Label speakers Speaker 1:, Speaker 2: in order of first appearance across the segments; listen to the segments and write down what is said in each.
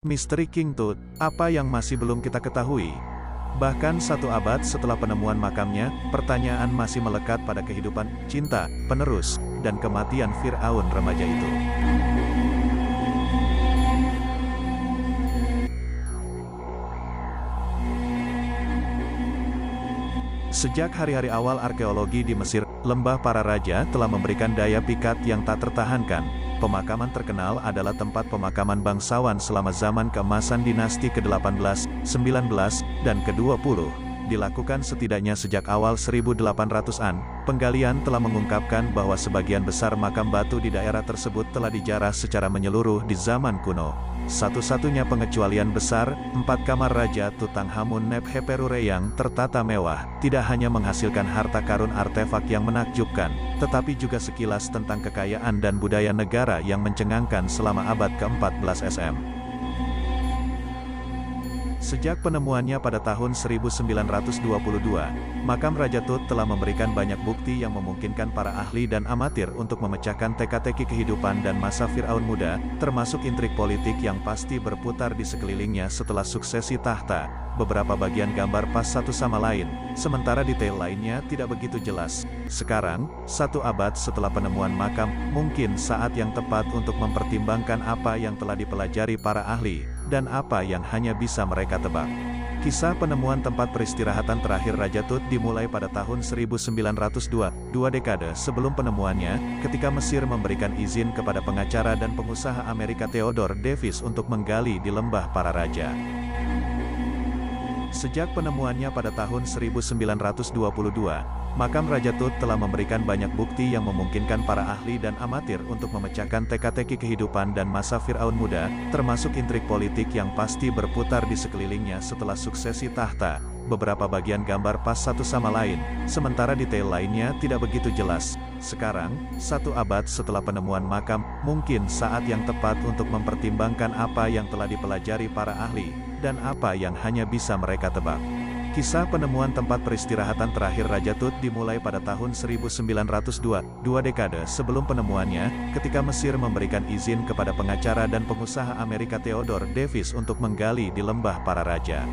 Speaker 1: Misteri King Tut, apa yang masih belum kita ketahui? Bahkan 1 abad setelah penemuan makamnya, pertanyaan masih melekat pada kehidupan, cinta, penerus, dan kematian Fir'aun remaja itu. Sejak hari-hari awal arkeologi di Mesir, lembah para raja telah memberikan daya pikat yang tak tertahankan. Pemakaman terkenal adalah tempat pemakaman bangsawan selama zaman keemasan dinasti ke-18, 19, dan ke-20. Dilakukan setidaknya sejak awal 1800-an, penggalian telah mengungkapkan bahwa sebagian besar makam batu di daerah tersebut telah dijarah secara menyeluruh di zaman kuno. Satu-satunya pengecualian besar, 4 kamar Raja Tutankhamun Nebheperure yang tertata mewah, tidak hanya menghasilkan harta karun artefak yang menakjubkan, tetapi juga sekilas tentang kekayaan dan budaya negara yang mencengangkan selama abad ke-14 SM. Sejak penemuannya pada tahun 1922, makam Raja Tut telah memberikan banyak bukti yang memungkinkan para ahli dan amatir untuk memecahkan teka-teki kehidupan dan masa Fir'aun muda, termasuk intrik politik yang pasti berputar di sekelilingnya setelah suksesi tahta. Beberapa bagian gambar pas satu sama lain, sementara detail lainnya tidak begitu jelas. Sekarang, 1 abad setelah penemuan makam, mungkin saat yang tepat untuk mempertimbangkan apa yang telah dipelajari para ahli, dan apa yang hanya bisa mereka tebak. Kisah penemuan tempat peristirahatan terakhir Raja Tut dimulai pada tahun 1902, 2 dekade sebelum penemuannya, ketika Mesir memberikan izin kepada pengacara dan pengusaha Amerika Theodore Davis untuk menggali di lembah para raja. Sejak penemuannya pada tahun 1922, makam Raja Tut telah memberikan banyak bukti yang memungkinkan para ahli dan amatir untuk memecahkan teka-teki kehidupan dan masa Fir'aun muda, termasuk intrik politik yang pasti berputar di sekelilingnya setelah suksesi tahta. Beberapa bagian gambar pas satu sama lain, sementara detail lainnya tidak begitu jelas. Sekarang, 1 abad setelah penemuan makam, mungkin saat yang tepat untuk mempertimbangkan apa yang telah dipelajari para ahli, dan apa yang hanya bisa mereka tebak. Kisah penemuan tempat peristirahatan terakhir Raja Tut dimulai pada tahun 1902, 2 dekade sebelum penemuannya, ketika Mesir memberikan izin kepada pengacara dan pengusaha Amerika Theodore Davis untuk menggali di lembah para raja.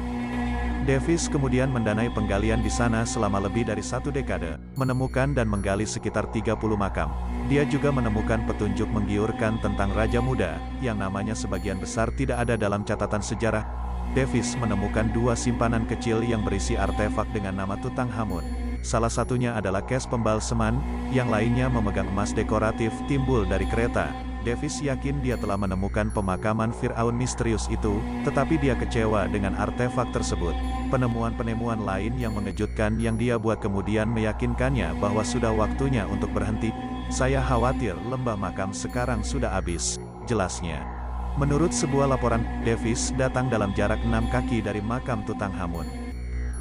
Speaker 1: Davis kemudian mendanai penggalian di sana selama lebih dari 1 dekade, menemukan dan menggali sekitar 30 makam. Dia juga menemukan petunjuk menggiurkan tentang Raja Muda, yang namanya sebagian besar tidak ada dalam catatan sejarah. Davis menemukan 2 simpanan kecil yang berisi artefak dengan nama Tutankhamun. Salah satunya adalah kes pembalseman, yang lainnya memegang emas dekoratif timbul dari kereta. Davis yakin dia telah menemukan pemakaman Fir'aun misterius itu, tetapi dia kecewa dengan artefak tersebut. Penemuan-penemuan lain yang mengejutkan yang dia buat kemudian meyakinkannya bahwa sudah waktunya untuk berhenti. Saya khawatir lembah makam sekarang sudah habis, jelasnya. Menurut sebuah laporan, Davis datang dalam jarak 6 kaki dari makam Tutankhamun.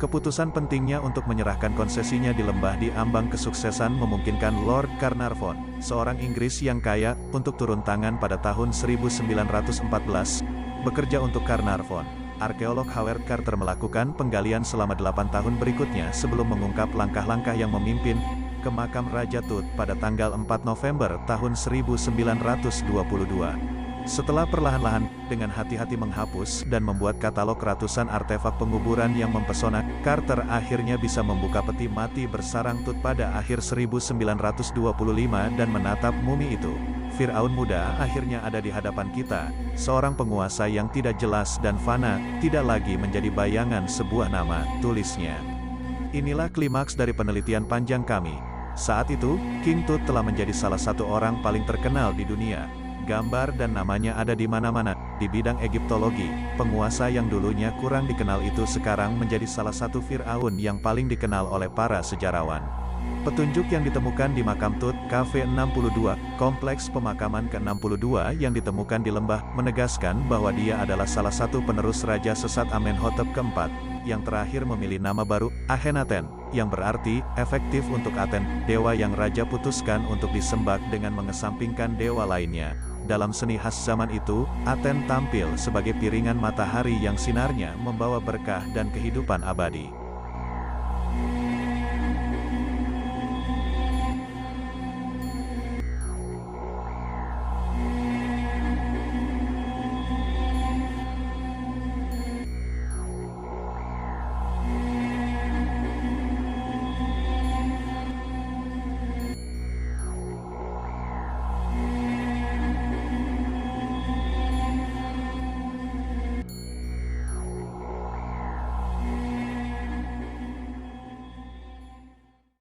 Speaker 1: Keputusan pentingnya untuk menyerahkan konsesinya di lembah di ambang kesuksesan memungkinkan Lord Carnarvon, seorang Inggris yang kaya, untuk turun tangan pada tahun 1914. Bekerja untuk Carnarvon, arkeolog Howard Carter melakukan penggalian selama 8 tahun berikutnya sebelum mengungkap langkah-langkah yang memimpin ke makam Raja Tut pada tanggal 4 November tahun 1922. Setelah perlahan-lahan, dengan hati-hati menghapus dan membuat katalog ratusan artefak penguburan yang mempesona, Carter akhirnya bisa membuka peti mati bersarang Tut pada akhir 1925 dan menatap mumi itu. Fir'aun muda akhirnya ada di hadapan kita, seorang penguasa yang tidak jelas dan fana, tidak lagi menjadi bayangan sebuah nama, tulisnya. Inilah klimaks dari penelitian panjang kami. Saat itu, King Tut telah menjadi salah satu orang paling terkenal di dunia. Gambar dan namanya ada di mana-mana. Di bidang Egiptologi, penguasa yang dulunya kurang dikenal itu sekarang menjadi salah satu Fir'aun yang paling dikenal oleh para sejarawan. Petunjuk yang ditemukan di makam Tut, KV62, kompleks pemakaman ke-62 yang ditemukan di lembah, menegaskan bahwa dia adalah salah satu penerus Raja sesat Amenhotep keempat, yang terakhir memilih nama baru, Akhenaten, yang berarti, efektif untuk Aten, dewa yang Raja putuskan untuk disembah dengan mengesampingkan dewa lainnya. Dalam seni khas zaman itu, Aten tampil sebagai piringan matahari yang sinarnya membawa berkah dan kehidupan abadi.